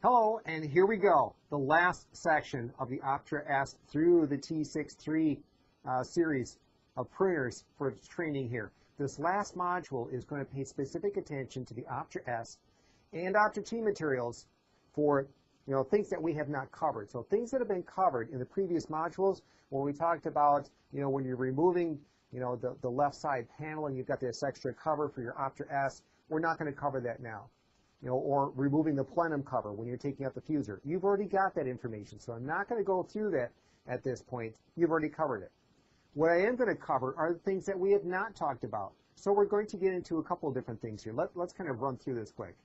Hello, and here we go. The last section of the Optra S through the T63 series of printers for training here. This last module is going to pay specific attention to the Optra S and Optra T materials for things that we have not covered. So things that have been covered in the previous modules when we talked about when you're removing the left side panel and you've got this extra cover for your Optra S. We're not going to cover that now. Or removing the plenum cover when you're taking out the fuser. You've already got that information, so I'm not going to go through that at this point. You've already covered it. What I am going to cover are the things that we have not talked about. So we're going to get into a couple of different things here. Let's kind of run through this quick.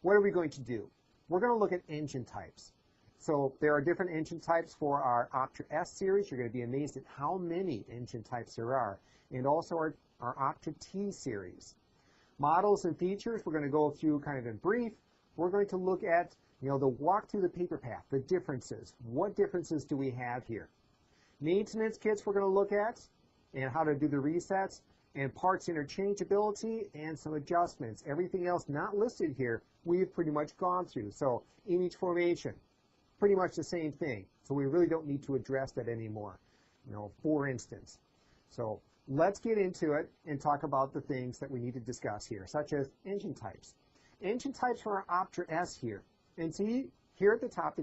What are we going to do? We're going to look at engine types. So there are different engine types for our Optra S series. You're going to be amazed at how many engine types there are. And also our Optra T series. Models and features, we're going to go through kind of in brief. We're going to look at, the walk through the paper path, the differences. What differences do we have here? Maintenance kits we're going to look at, and how to do the resets, and parts interchangeability, and some adjustments. Everything else not listed here, we've pretty much gone through. So image formation, pretty much the same thing. So we really don't need to address that anymore, for instance. So let's get into it and talk about the things that we need to discuss here, such as engine types. Engine types for our Optra S here. And see here at the top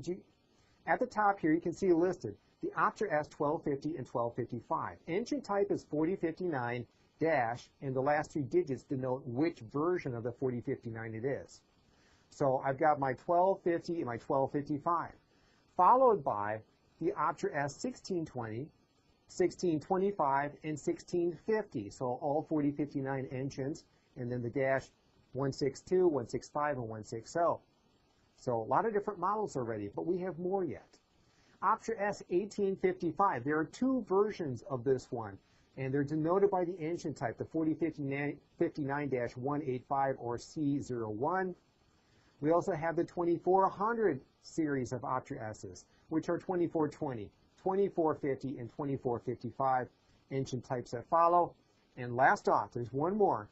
here you can see listed the Optra S 1250 and 1255. Engine type is 4059 dash, and the last three digits denote which version of the 4059 it is. So I've got my 1250 and my 1255, followed by the Optra S 1620, 1625, and 1650. So all 4059 engines, and then the dash 162, 165, and 160. So a lot of different models already, but we have more yet. Optra S 1855. There are two versions of this one, and they're denoted by the engine type, the 4059-185 or C01. We also have the 2400 series of Optra S's, which are 2420, 2450, and 2455 engine types that follow. And last off, there's one more,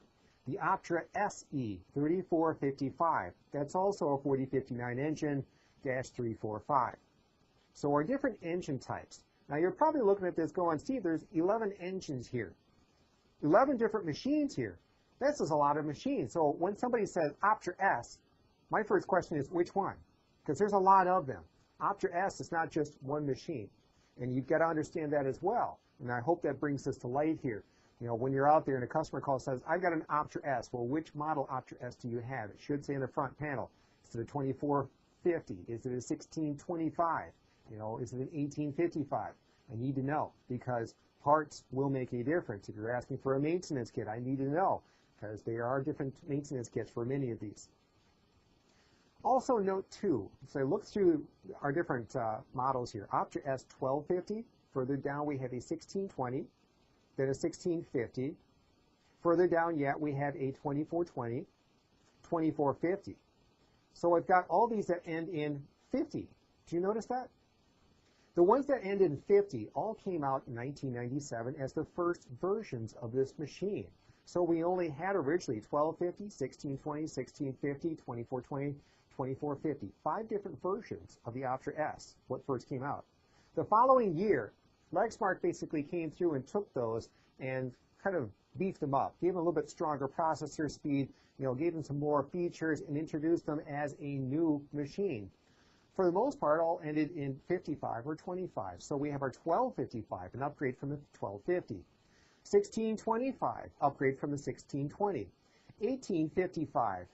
the Optra SE 3455. That's also a 4059 engine, -345. So our different engine types. Now you're probably looking at this going, Steve, there's 11 engines here. 11 different machines here. This is a lot of machines. So when somebody says Optra S, my first question is which one? Because there's a lot of them. Optra S is not just one machine. And you've got to understand that as well. And I hope that brings us to light here. When you're out there and a customer call says, I've got an Optra S. Well, which model Optra S do you have? It should say in the front panel. Is it a 2450? Is it a 1625? Is it an 1855? I need to know because parts will make a difference. If you're asking for a maintenance kit, I need to know because there are different maintenance kits for many of these. Also note too, so I look through our different models here. Optra S 1250, further down we have a 1620, then a 1650. Further down yet we have a 2420, 2450. So I've got all these that end in 50. Do you notice that? The ones that end in 50 all came out in 1997 as the first versions of this machine. So we only had originally 1250, 1620, 1650, 2420, 2450, 5 different versions of the Optra S, what first came out. The following year, Lexmark basically came through and took those and kind of beefed them up, gave them a little bit stronger processor speed, gave them some more features and introduced them as a new machine. For the most part, all ended in 55 or 25. So we have our 1255, an upgrade from the 1250. 1625, upgrade from the 1620. 1855,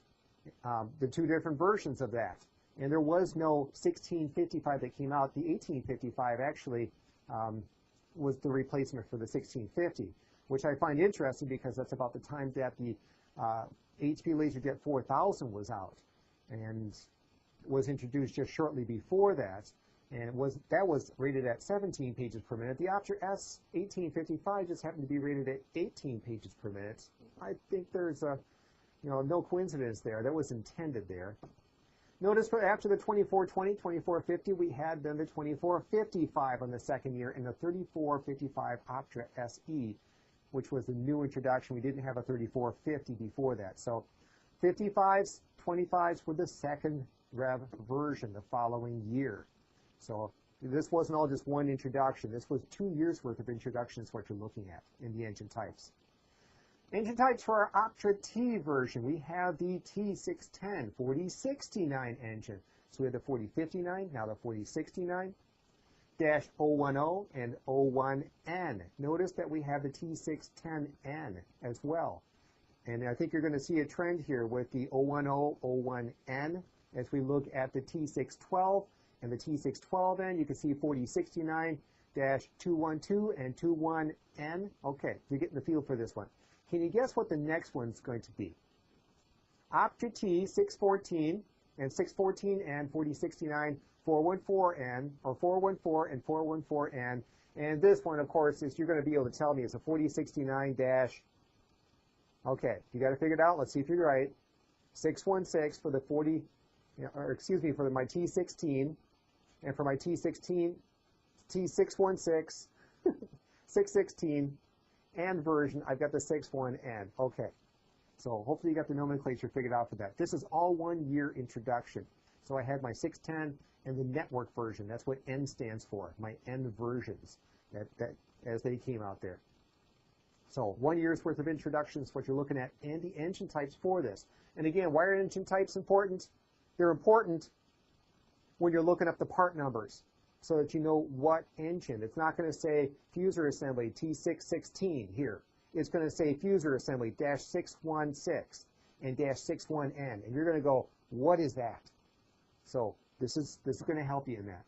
the two different versions of that. And there was no 1655 that came out. The 1855 actually was the replacement for the 1650, which I find interesting because that's about the time that the HP LaserJet 4000 was out and was introduced just shortly before that. And that was rated at 17 pages per minute. The Optra S 1855 just happened to be rated at 18 pages per minute. I think there's no coincidence there. That was intended there. Notice after the 2420, 2450, we had then the 2455 on the second year and the 3455 Optra SE, which was the new introduction. We didn't have a 3450 before that. So 55s, 25s were the second rev version the following year. So this wasn't all just one introduction. This was 2 years worth of introductions, what you're looking at in the engine types. Engine types for our Optra T version. We have the T610 4069 engine. So we have the 4059, now the 4069. Dash 010 and 01N. Notice that we have the T610N as well. And I think you're going to see a trend here with the 010, 01N. As we look at the T612 and the T612N, you can see 4069-212 and 21N. Okay, you're getting the feel for this one. Can you guess what the next one's going to be? Optra T 614 and 614N 4069 414N or 414 and 414N. And this one, of course, is you're going to be able to tell me it's a 4069 dash. Okay, you got to figure it out. Let's see if you're right. 616 for the 40, or excuse me, for my T16, and for my T16, T616, 616, and version, I've got the 61N. Okay, so hopefully you got the nomenclature figured out for that. This is all 1 year introduction. So I had my 610 and the network version. That's what N stands for, my N versions that as they came out there. So 1 year's worth of introductions, what you're looking at, and the engine types for this. And again, why are engine types important? They're important when you're looking up the part numbers so that you know what engine. It's not going to say fuser assembly T616 here. It's going to say fuser assembly dash 616 and dash 61N. And you're going to go, what is that? So this is going to help you in that.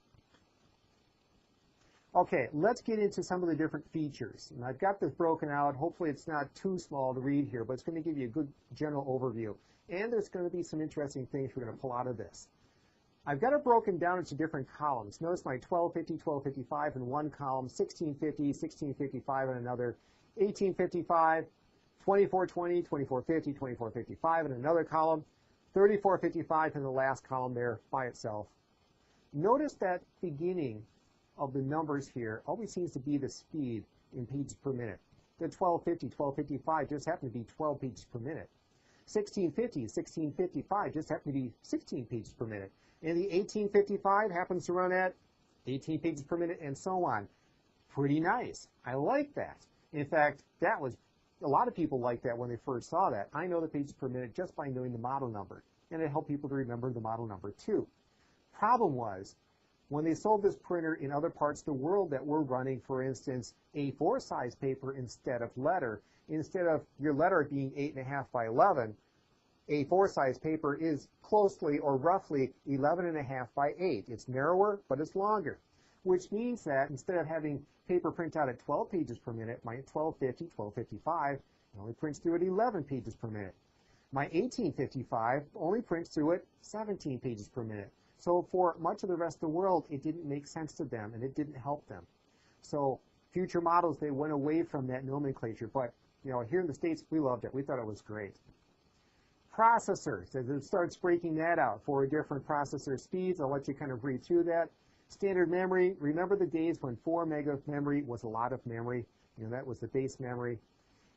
Okay, let's get into some of the different features. And I've got this broken out. Hopefully it's not too small to read here, but it's going to give you a good general overview. And there's going to be some interesting things we're going to pull out of this. I've got it broken down into different columns. Notice my 1250, 1255 in one column, 1650, 1655 in another, 1855, 2420, 2450, 2455 in another column, 3455 in the last column there by itself. Notice that beginning of the numbers here always seems to be the speed in pages per minute. The 1250, 1255 just happen to be 12 pages per minute. 1650, 1655 just happen to be 16 pages per minute. And the 1855 happens to run at 18 pages per minute and so on. Pretty nice. I like that. In fact, that was a lot of people liked that when they first saw that. I know the pages per minute just by knowing the model number. And it helped people to remember the model number too. Problem was, when they sold this printer in other parts of the world that were running, for instance, A4 size paper instead of letter, instead of your letter being 8.5 by 11, A4 size paper is closely or roughly 11.5 by 8. It's narrower, but it's longer, which means that instead of having paper print out at 12 pages per minute, my 1250, 1255 only prints through at 11 pages per minute. My 1855 only prints through at 17 pages per minute. So for much of the rest of the world, it didn't make sense to them, and it didn't help them. So future models, they went away from that nomenclature. But here in the States, we loved it. We thought it was great. Processors, as it starts breaking that out for different processor speeds, I'll let you kind of read through that. Standard memory, remember the days when 4 meg of memory was a lot of memory? That was the base memory.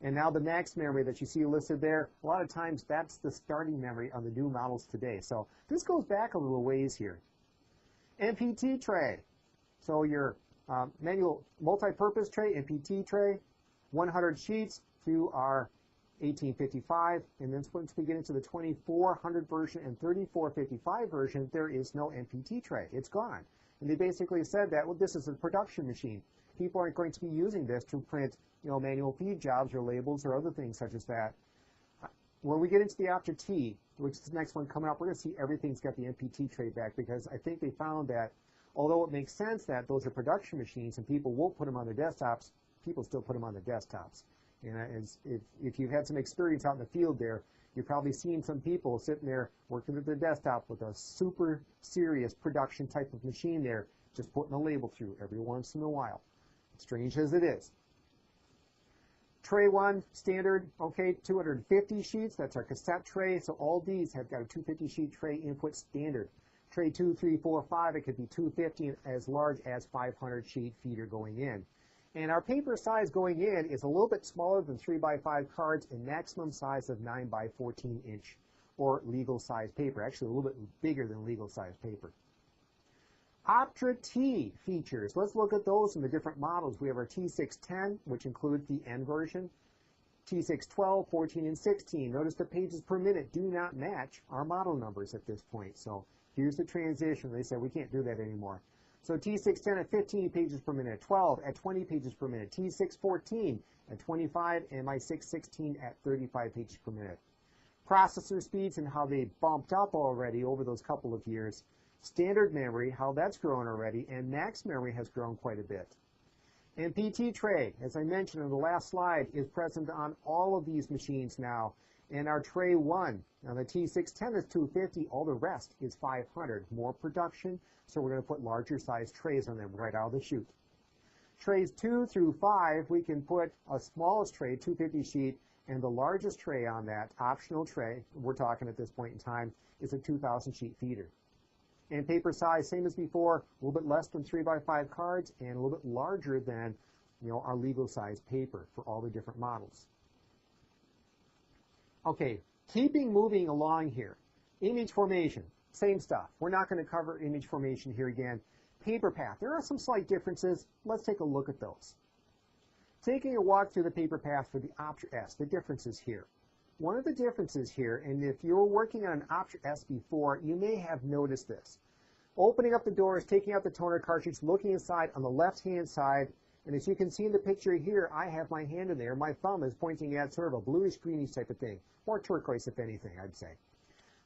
And now the max memory that you see listed there, a lot of times that's the starting memory on the new models today. So this goes back a little ways here. MPT tray. So your manual multi-purpose tray, MPT tray, 100 sheets through our 1855. And then once we get into the 2400 version and 3455 version, there is no MPT tray. It's gone. And they basically said that, well, this is a production machine. People aren't going to be using this to print manual feed jobs or labels or other things such as that. When we get into the Optra T, which is the next one coming up, we're going to see everything's got the MPT tray back, because I think they found that although it makes sense that those are production machines and people won't put them on their desktops, people still put them on their desktops. And if you've had some experience out in the field there, you've probably seen some people sitting there working at their desktop with a super serious production type of machine there, just putting a label through every once in a while. Strange as it is. Tray 1, standard, okay, 250 sheets. That's our cassette tray. So all these have got a 250 sheet tray input standard. Tray 2, 3, 4, 5, it could be 250 and as large as 500 sheet feeder going in. And our paper size going in is a little bit smaller than 3 by 5 cards and maximum size of 9 by 14 inch or legal size paper, actually a little bit bigger than legal size paper. Optra T features. Let's look at those in the different models. We have our T610, which includes the N version, T612, 14, and 16. Notice the pages per minute do not match our model numbers at this point. So here's the transition. They said we can't do that anymore. So T610 at 15 pages per minute, 12 at 20 pages per minute, T614 at 25, and my 616 at 35 pages per minute. Processor speeds and how they bumped up already over those couple of years. Standard memory, how that's grown already, and max memory has grown quite a bit. And PT tray, as I mentioned in the last slide, is present on all of these machines now. And our tray 1, now the T610 is 250, all the rest is 500. More production, so we're going to put larger size trays on them right out of the chute. Trays 2 through 5, we can put a smallest tray, 250 sheet, and the largest tray on that, optional tray, we're talking at this point in time, is a 2,000 sheet feeder. And paper size, same as before, a little bit less than 3x5 cards and a little bit larger than, our legal size paper for all the different models. Okay, moving along here. Image formation, same stuff. We're not going to cover image formation here again. Paper path, there are some slight differences. Let's take a look at those. Taking a walk through the paper path for the Optra S, the differences here. One of the differences here, and if you were working on an Optra S before, you may have noticed this. Opening up the doors, taking out the toner cartridge, looking inside on the left-hand side, and as you can see in the picture here, I have my hand in there. My thumb is pointing at sort of a bluish-greenish type of thing, or turquoise if anything, I'd say.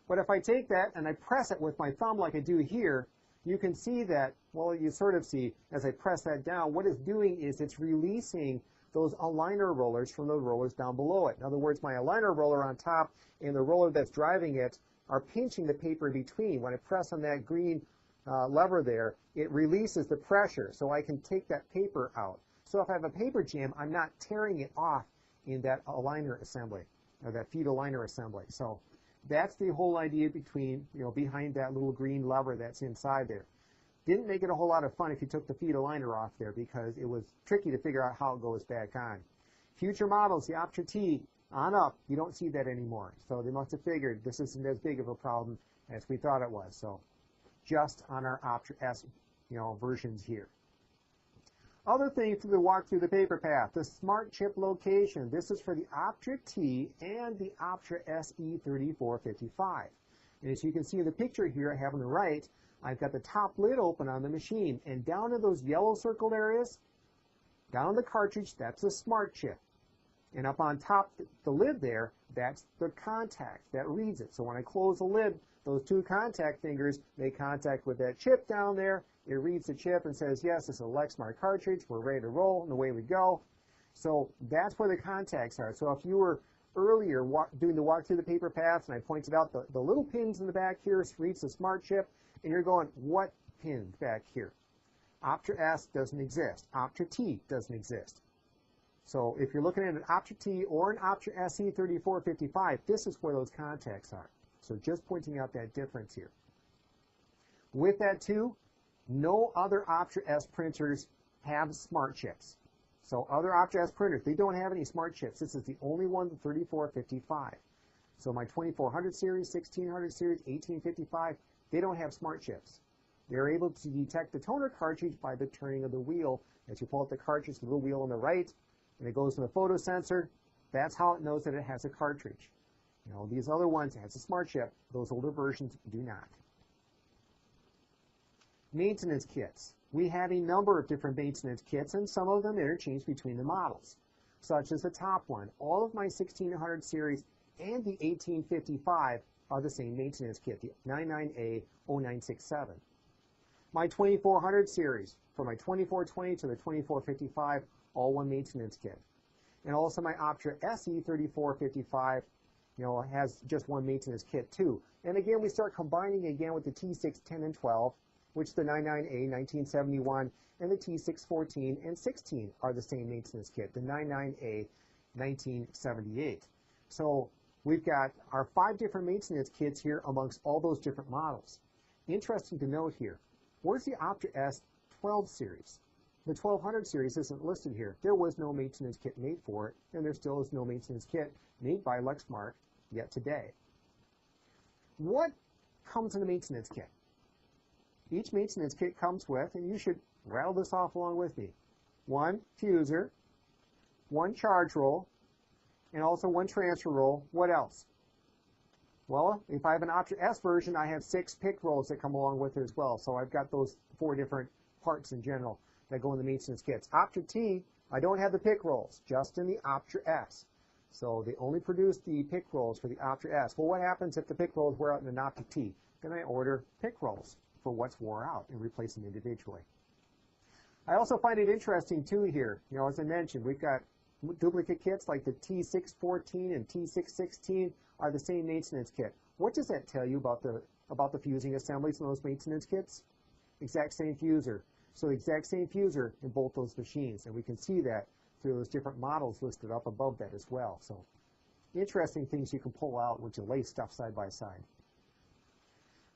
But if I take that and I press it with my thumb like I do here, you can see that, well, you sort of see as I press that down, what it's doing is it's releasing those aligner rollers from the rollers down below it. In other words, my aligner roller on top and the roller that's driving it are pinching the paper in between. When I press on that green lever there, it releases the pressure so I can take that paper out. So if I have a paper jam, I'm not tearing it off in that aligner assembly, or that feed aligner assembly. So that's the whole idea behind that little green lever that's inside there. Didn't make it a whole lot of fun if you took the feed aligner off there because it was tricky to figure out how it goes back on. Future models, the Optra T on up, you don't see that anymore. So they must have figured this isn't as big of a problem as we thought it was. So just on our Optra S, versions here. Other things to walk through the paper path, the smart chip location. This is for the Optra T and the Optra SE3455. And as you can see in the picture here I have on the right, I've got the top lid open on the machine, and down in those yellow circled areas, down on the cartridge, that's the smart chip. And up on top, the lid there, that's the contact that reads it. So when I close the lid, those two contact fingers make contact with that chip down there. It reads the chip and says, yes, it's a Lexmark cartridge. We're ready to roll, and away we go. So that's where the contacts are. So if you were earlier doing the walk through the paper path, and I pointed out the little pins in the back here reads the smart chip, and you're going, what pin back here? Optra S doesn't exist. Optra T doesn't exist. So if you're looking at an Optra T or an Optra SE3455, this is where those contacts are. So just pointing out that difference here. With that too, no other Optra S printers have smart chips. So other Optra S printers, they don't have any smart chips. This is the only one, the 3455. So my 2400 series, 1600 series, 1855, they don't have smart chips. They're able to detect the toner cartridge by the turning of the wheel. As you pull out the cartridge, the little wheel on the right, and it goes to the photo sensor. That's how it knows that it has a cartridge. These other ones, it has a smart chip. Those older versions do not. Maintenance kits. We have a number of different maintenance kits, and some of them interchange between the models, such as the top one. All of my 1600 series and the 1855 are the same maintenance kit, the 99A0967. My 2400 series, from my 2420 to the 2455, all one maintenance kit. And also my Optra SE3455, has just one maintenance kit too. And again, we start combining again with the T610 and 12, which the 99A1971 and the T614 and 16 are the same maintenance kit, the 99A1978. So we've got our 5 different maintenance kits here amongst all those different models. Interesting to note here, where's the Optra S12 series? The 1200 series isn't listed here. There was no maintenance kit made for it, and there still is no maintenance kit made by Lexmark yet today. What comes in the maintenance kit? Each maintenance kit comes with, and you should rattle this off along with me, one fuser, one charge roll, and also one transfer roll. What else? Well, if I have an Optra S version, I have 6 pick rolls that come along with it as well. So I've got those 4 different parts in general that go in the maintenance kits. Optra T, I don't have the pick rolls, just in the Optra S. So they only produce the pick rolls for the Optra S. Well, what happens if the pick rolls wear out in an Optra T? Then I order pick rolls for what's wore out and replace them individually. I also find it interesting too here, as I mentioned, we've got duplicate kits like the T614 and T616 are the same maintenance kit. What does that tell you about the fusing assemblies in those maintenance kits? Exact same fuser. So the exact same fuser in both those machines, and we can see that through those different models listed up above that as well. So interesting things you can pull out when you lay stuff side by side.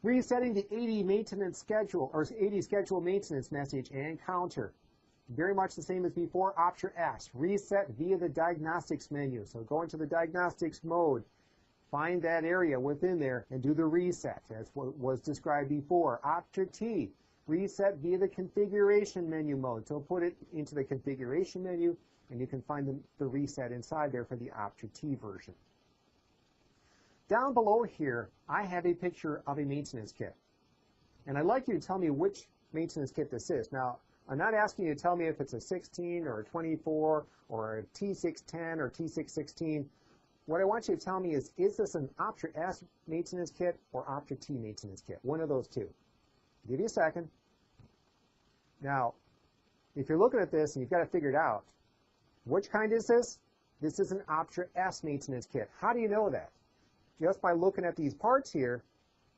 Resetting the 80 maintenance schedule, or 80 schedule maintenance message and counter. Very much the same as before, Optra S. Reset via the diagnostics menu. So go into the diagnostics mode, find that area within there, and do the reset. That's what was described before. Optra T. Reset via the configuration menu mode. So put it into the configuration menu, and you can find the reset inside there for the Optra T version. Down below here, I have a picture of a maintenance kit. And I'd like you to tell me which maintenance kit this is. Now, I'm not asking you to tell me if it's a 16 or a 24 or a T610 or T616. What I want you to tell me is this an Optra S maintenance kit or Optra T maintenance kit? One of those two. I'll give you a second. Now, if you're looking at this and you've got to figure it out, which kind is this? This is an Optra S maintenance kit. How do you know that? Just by looking at these parts here,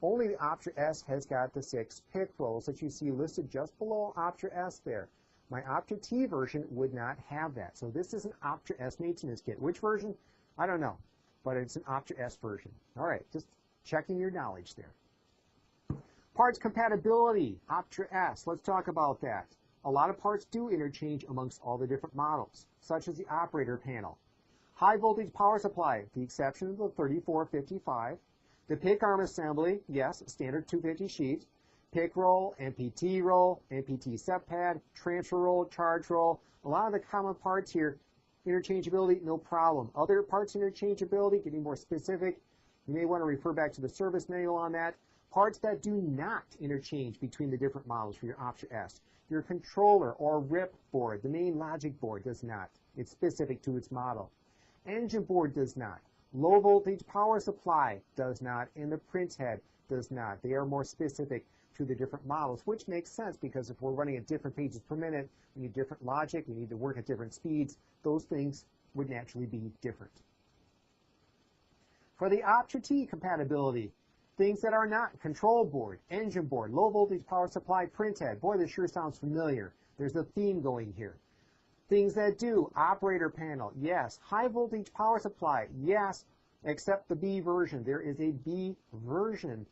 only the Optra S has got the 6 pick rolls that you see listed just below Optra S there. My Optra T version would not have that. So this is an Optra S maintenance kit. Which version? I don't know, but it's an Optra S version. All right, just checking your knowledge there. Parts compatibility, Optra S. Let's talk about that. A lot of parts do interchange amongst all the different models, such as the operator panel. High voltage power supply, the exception of the 3455. The pick arm assembly, yes, standard 250 sheet. Pick roll, MPT roll, MPT set pad, transfer roll, charge roll. A lot of the common parts here, interchangeability, no problem. Other parts interchangeability, getting more specific, you may want to refer back to the service manual on that. Parts that do not interchange between the different models for your Optra S. Your controller or RIP board, the main logic board, does not. It's specific to its model. Engine board does not. Low voltage power supply does not, and the print head does not. They are more specific to the different models, which makes sense because if we're running at different pages per minute, we need different logic, we need to work at different speeds. Those things would naturally be different. For the Optra T compatibility, things that are not control board, engine board, low voltage power supply, print head. Boy, this sure sounds familiar. There's a theme going here. Things that do, operator panel, yes. High voltage power supply, yes, except the B version. There is a B version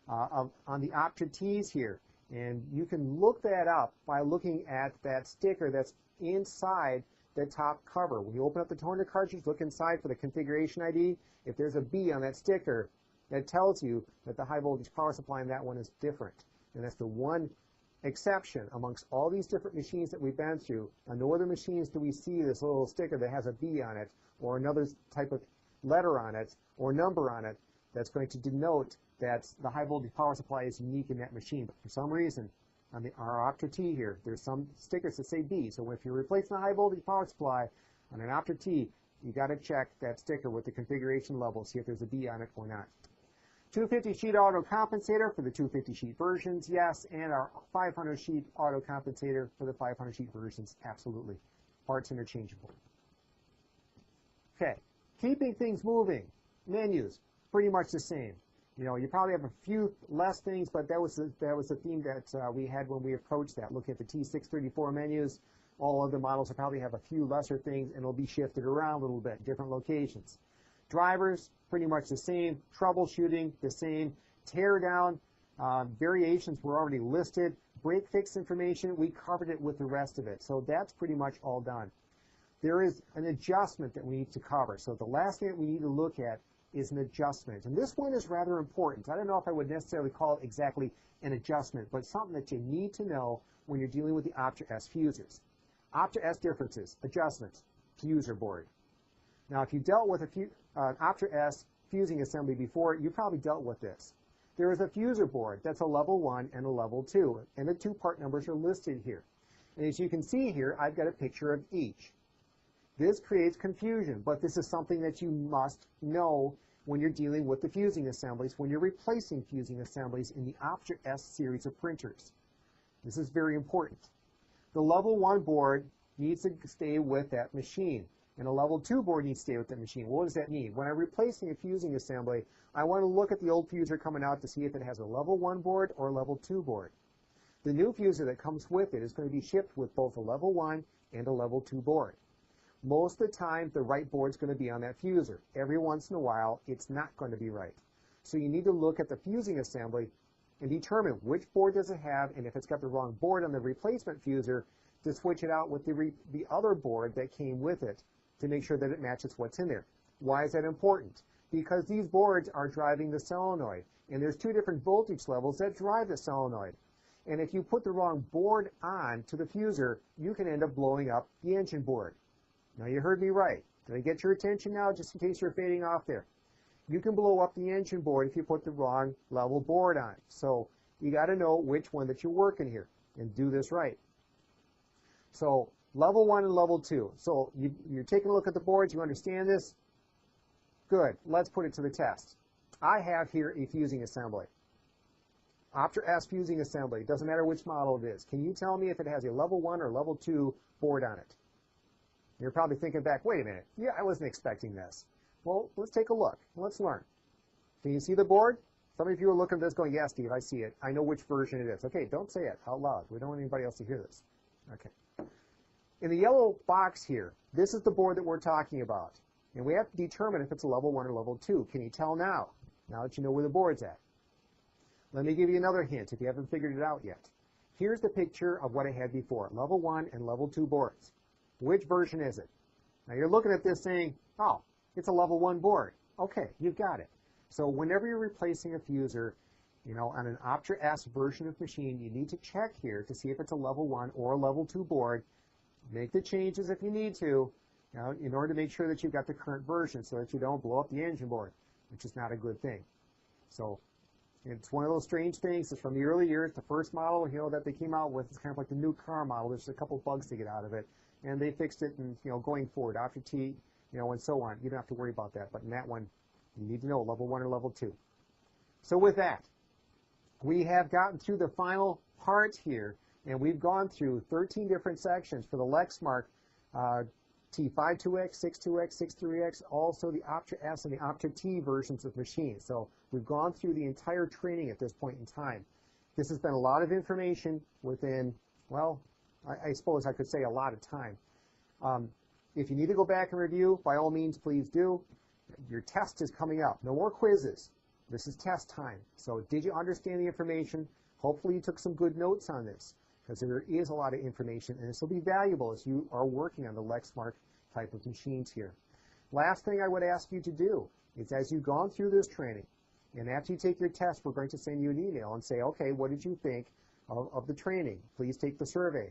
on the Optra T's here. And you can look that up by looking at that sticker that's inside the top cover. When you open up the toner cartridge, look inside for the configuration ID. If there's a B on that sticker, that tells you that the high voltage power supply in that one is different. And that's the one exception amongst all these different machines that we've been through. On no other machines do we see this little sticker that has a B on it or another type of letter on it or number on it that's going to denote that the high voltage power supply is unique in that machine. But for some reason, on our Optra T here, there's some stickers that say B. So if you're replacing a high voltage power supply on an Optra T, you got to check that sticker with the configuration level, see if there's a B on it or not. 250 sheet auto compensator for the 250 sheet versions, yes, and our 500 sheet auto compensator for the 500 sheet versions, absolutely. Parts interchangeable. Okay, keeping things moving. Menus, pretty much the same. You know, you probably have a few less things, but that was the theme that we had when we approached that. Looking at the T634 menus, all other models will probably have a few lesser things, and it'll be shifted around a little bit, different locations. Drivers, pretty much the same. Troubleshooting, the same. Tear down, variations were already listed. Break fix information, we covered it with the rest of it. So that's pretty much all done. There is an adjustment that we need to cover. So the last thing that we need to look at is an adjustment. And this one is rather important. I don't know if I would necessarily call it exactly an adjustment, but something that you need to know when you're dealing with the Optra S fusers. Optra S differences, adjustments, fuser board. Now, if you dealt with an Optra S fusing assembly before, you probably dealt with this. There is a fuser board that's a level 1 and a level 2, and the two part numbers are listed here. And as you can see here, I've got a picture of each. This creates confusion, but this is something that you must know when you're dealing with the fusing assemblies, when you're replacing fusing assemblies in the Optra S series of printers. This is very important. The level 1 board needs to stay with that machine, and a level 2 board needs to stay with that machine. What does that mean? When I'm replacing a fusing assembly, I want to look at the old fuser coming out to see if it has a level 1 board or a level 2 board. The new fuser that comes with it is going to be shipped with both a level 1 and a level 2 board. Most of the time, the right board is going to be on that fuser. Every once in a while, it's not going to be right. So you need to look at the fusing assembly and determine which board does it have, and if it's got the wrong board on the replacement fuser, to switch it out with the other board that came with it to make sure that it matches what's in there. Why is that important? Because these boards are driving the solenoid, and there's two different voltage levels that drive the solenoid. And if you put the wrong board on to the fuser, you can end up blowing up the engine board. Now, you heard me right. Did I get your attention now, just in case you're fading off there? You can blow up the engine board if you put the wrong level board on. So you got to know which one that you're working here and do this right. So level 1 and level 2. So you're taking a look at the boards. You understand this? Good. Let's put it to the test. I have here a fusing assembly. Optra S fusing assembly. It doesn't matter which model it is. Can you tell me if it has a level 1 or level 2 board on it? You're probably thinking back, wait a minute. Yeah, I wasn't expecting this. Well, let's take a look. Let's learn. Can you see the board? Some of you are looking at this going, yeah, Steve, I see it. I know which version it is. Okay, don't say it out loud. We don't want anybody else to hear this. Okay. In the yellow box here, this is the board that we're talking about. And we have to determine if it's a level 1 or level 2. Can you tell now that you know where the board's at? Let me give you another hint if you haven't figured it out yet. Here's the picture of what I had before, level 1 and level 2 boards. Which version is it? Now you're looking at this saying, oh, it's a level 1 board. Okay, you've got it. So whenever you're replacing a fuser, on an Optra S version of machine, you need to check here to see if it's a level 1 or a level 2 board. Make the changes if you need to, in order to make sure that you've got the current version so that you don't blow up the engine board, which is not a good thing. So it's one of those strange things. It's from the early years. The first model, that they came out with is kind of like the new car model. There's a couple bugs to get out of it, and they fixed it. And going forward, after T, and so on, you don't have to worry about that. But in that one, you need to know level 1 or level 2. So with that, we have gotten through the final part here, and we've gone through 13 different sections for the Lexmark T52XT62XT63X, also the Optra S and the Optra T versions of machines. So we've gone through the entire training at this point in time. This has been a lot of information within, well, I suppose I could say a lot of time. If you need to go back and review, by all means, please do. Your test is coming up. No more quizzes. This is test time. So did you understand the information? Hopefully you took some good notes on this, because there is a lot of information, and this will be valuable as you are working on the Lexmark type of machines here. Last thing I would ask you to do is, as you've gone through this training, and after you take your test, we're going to send you an email and say, okay, what did you think of the training? Please take the survey.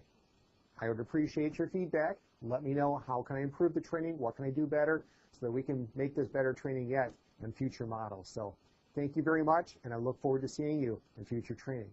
I would appreciate your feedback. Let me know how can I improve the training, what can I do better, so that we can make this better training yet in future models. So thank you very much, and I look forward to seeing you in future training.